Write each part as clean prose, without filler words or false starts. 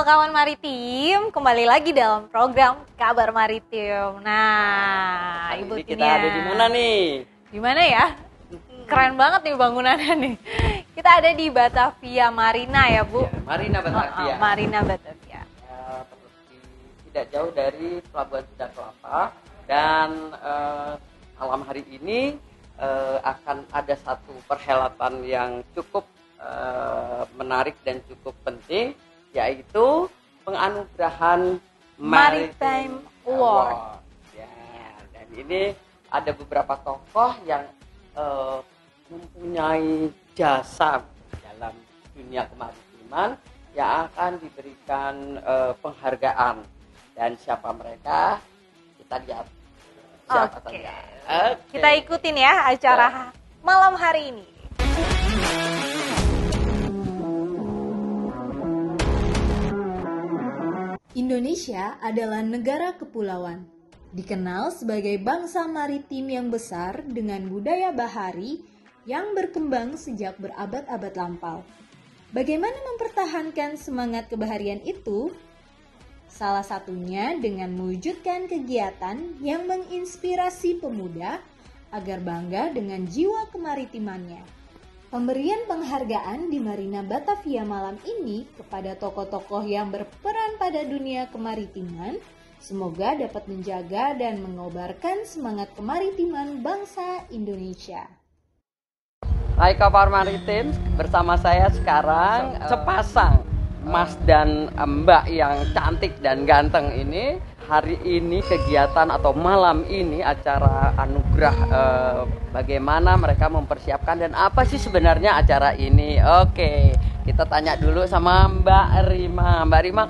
Halo kawan maritim, kembali lagi dalam program Kabar Maritim. Nah, Hari Ibu ini kita ada di mana nih? Di mana ya? Keren banget nih bangunannya nih. Kita ada di Batavia Marina ya, Bu. Ya, Marina Batavia. Marina Batavia. Ya, tidak jauh dari Pelabuhan Sunda Kelapa dan malam hari ini akan ada satu perhelatan yang cukup menarik dan cukup penting, yaitu penganugerahan Maritime Award. Ya, dan ini ada beberapa tokoh yang mempunyai jasa dalam dunia kemaritiman yang akan diberikan penghargaan. Dan siapa mereka? Kita lihat siapa saja. Kita ikutin ya acara malam hari ini. Indonesia adalah negara kepulauan, dikenal sebagai bangsa maritim yang besar dengan budaya bahari yang berkembang sejak berabad-abad lampau. Bagaimana mempertahankan semangat kebaharian itu? Salah satunya dengan mewujudkan kegiatan yang menginspirasi pemuda agar bangga dengan jiwa kemaritimannya. Pemberian penghargaan di Marina Batavia malam ini kepada tokoh-tokoh yang berperan pada dunia kemaritiman semoga dapat menjaga dan mengobarkan semangat kemaritiman bangsa Indonesia. Hai Kabar Maritim, bersama saya sekarang sepasang Mas dan Mbak yang cantik dan ganteng ini. Hari ini kegiatan atau malam ini acara anugerah, bagaimana mereka mempersiapkan dan apa sih sebenarnya acara ini. Oke, kita tanya dulu sama Mbak Rima. Mbak Rima,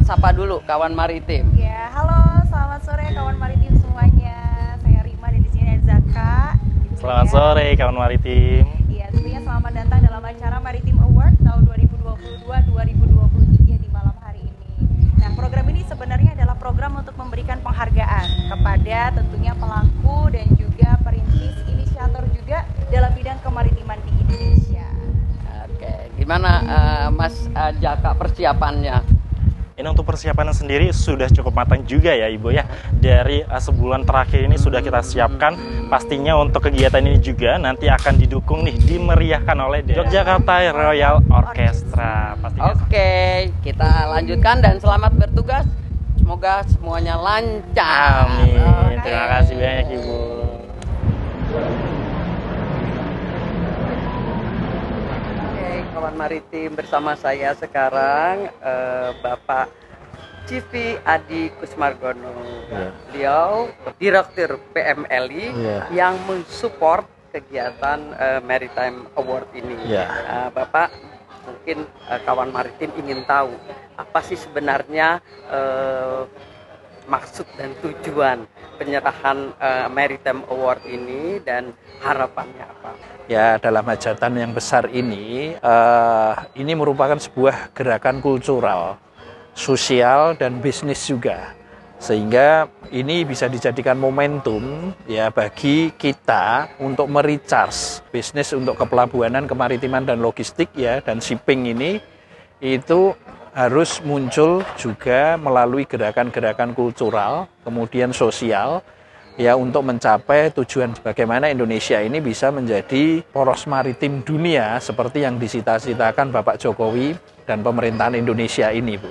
sapa dulu kawan maritim. Ya, halo, selamat sore kawan maritim semuanya. Saya Rima dan di sini ada Zaka. Selamat sore kawan maritim. Iya, tentunya selamat datang dalam acara Maritime Award tahun 2022-2023 di malam hari ini. Nah, program ini sebenarnya adalah program untuk memberikan penghargaan kepada tentunya pelaku dan juga perintis inisiator juga dalam bidang kemaritiman di Indonesia. Oke, gimana Mas Jaka persiapannya? Ini untuk persiapan sendiri sudah cukup matang juga ya Ibu ya. Dari sebulan terakhir ini sudah kita siapkan. Pastinya untuk kegiatan ini juga nanti akan didukung nih, dimeriahkan oleh Yogyakarta Royal Orchestra. Pastinya. Oke, kita lanjutkan dan selamat bertugas. Semoga semuanya lancar. Amin. Oke. Terima kasih banyak Ibu. Kawan maritim, bersama saya sekarang Bapak Civi Adi Kusmargono. Beliau Direktur PMLI yang mensupport kegiatan Maritime Award ini. Bapak, mungkin kawan maritim ingin tahu apa sih sebenarnya maksud dan tujuan penyerahan Maritime Award ini dan harapannya apa? Ya, dalam hajatan yang besar ini merupakan sebuah gerakan kultural, sosial dan bisnis juga. Sehingga ini bisa dijadikan momentum ya bagi kita untuk merecharge bisnis untuk kepelabuhanan, kemaritiman dan logistik ya, dan shipping ini itu harus muncul juga melalui gerakan-gerakan kultural, kemudian sosial, ya untuk mencapai tujuan bagaimana Indonesia ini bisa menjadi poros maritim dunia seperti yang disita-citakan Bapak Jokowi dan pemerintahan Indonesia ini, Bu.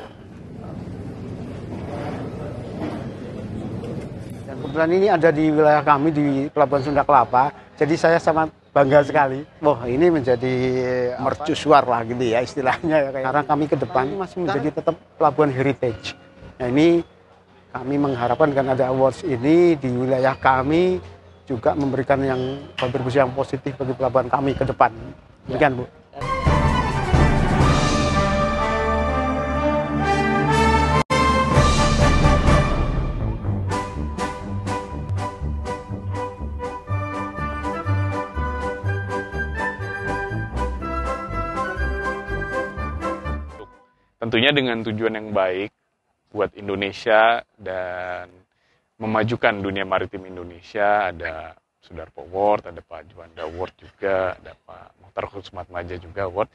Dan kebetulan ini ada di wilayah kami di Pelabuhan Sunda Kelapa, jadi saya sangat bangga sekali. Wah, ini menjadi mercusuar lah gitu ya istilahnya. Karena kami ke depan masih menjadi tetap pelabuhan heritage. Nah ini kami mengharapkan dengan ada awards ini di wilayah kami juga memberikan yang kontribusi yang positif bagi pelabuhan kami ke depan. Demikian, Bu. Tentunya dengan tujuan yang baik buat Indonesia dan memajukan dunia maritim Indonesia. Ada Sudarpo Award, ada Pak Juanda Award juga, ada Pak Muhtar Husmatmaja juga Award.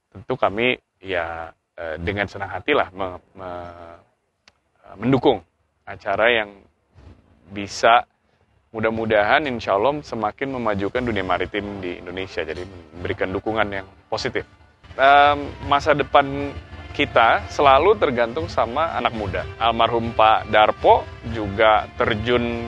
Tentu kami ya dengan senang hatilah mendukung acara yang bisa mudah-mudahan insya Allah semakin memajukan dunia maritim di Indonesia, jadi memberikan dukungan yang positif. Masa depan kita selalu tergantung sama anak muda. Almarhum Pak Darpo juga terjun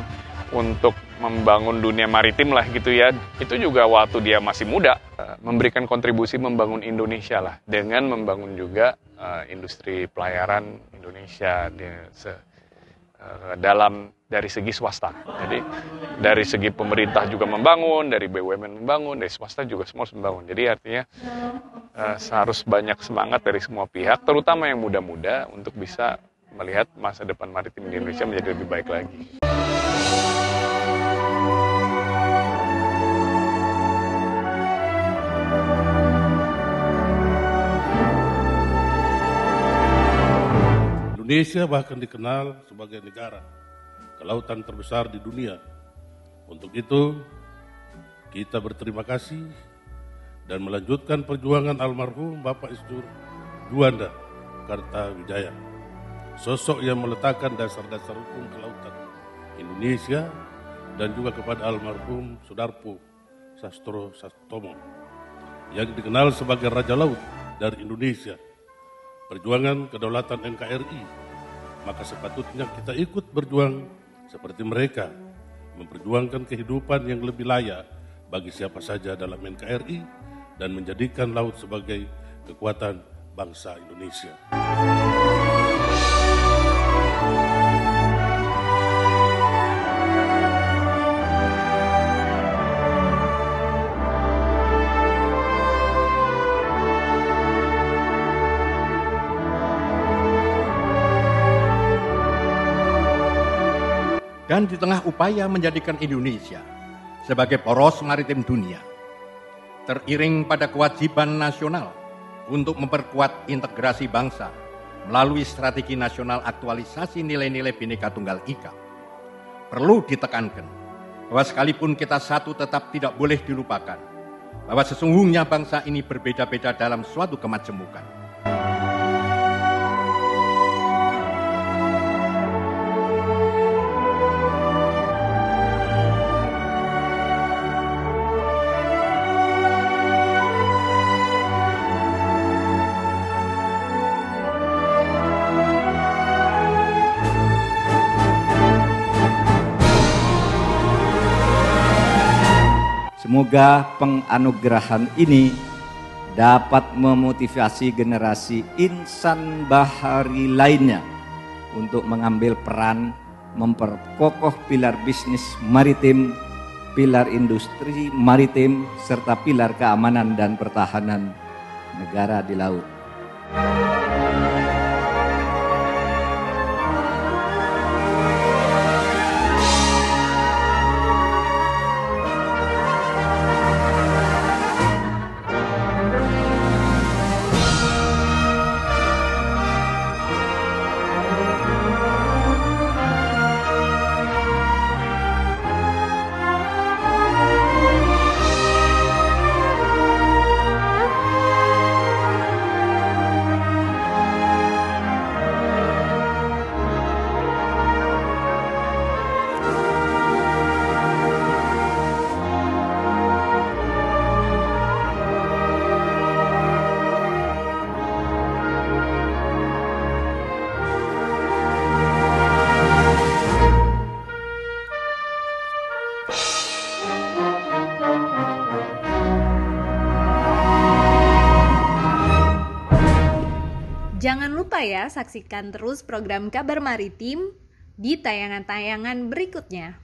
untuk membangun dunia maritim lah gitu ya. Itu juga waktu dia masih muda, memberikan kontribusi membangun Indonesia lah, dengan membangun juga industri pelayaran Indonesia dalam dari segi swasta. Jadi dari segi pemerintah juga membangun, dari BUMN membangun, dari swasta juga semua harus membangun. Jadi artinya harus banyak semangat dari semua pihak, terutama yang muda-muda, untuk bisa melihat masa depan maritim di Indonesia menjadi lebih baik lagi. Indonesia bahkan dikenal sebagai negara kelautan terbesar di dunia. Untuk itu, kita berterima kasih dan melanjutkan perjuangan almarhum Bapak Isdur Juanda Kartawijaya, sosok yang meletakkan dasar-dasar hukum kelautan Indonesia, dan juga kepada almarhum Sudarpo Sastro Sastomo yang dikenal sebagai Raja Laut dari Indonesia. Perjuangan kedaulatan NKRI, maka sepatutnya kita ikut berjuang seperti mereka, memperjuangkan kehidupan yang lebih layak bagi siapa saja dalam NKRI dan menjadikan laut sebagai kekuatan bangsa Indonesia. Dan di tengah upaya menjadikan Indonesia sebagai poros maritim dunia, teriring pada kewajiban nasional untuk memperkuat integrasi bangsa melalui strategi nasional aktualisasi nilai-nilai Bhinneka Tunggal Ika, perlu ditekankan bahwa sekalipun kita satu tetap tidak boleh dilupakan bahwa sesungguhnya bangsa ini berbeda-beda dalam suatu kemajemukan. Semoga penganugerahan ini dapat memotivasi generasi insan bahari lainnya untuk mengambil peran memperkokoh pilar bisnis maritim, pilar industri maritim, serta pilar keamanan dan pertahanan negara di laut. Jangan lupa ya, saksikan terus program Kabar Maritim di tayangan-tayangan berikutnya.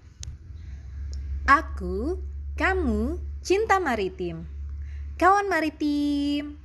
Aku, kamu, cinta maritim. Kawan maritim.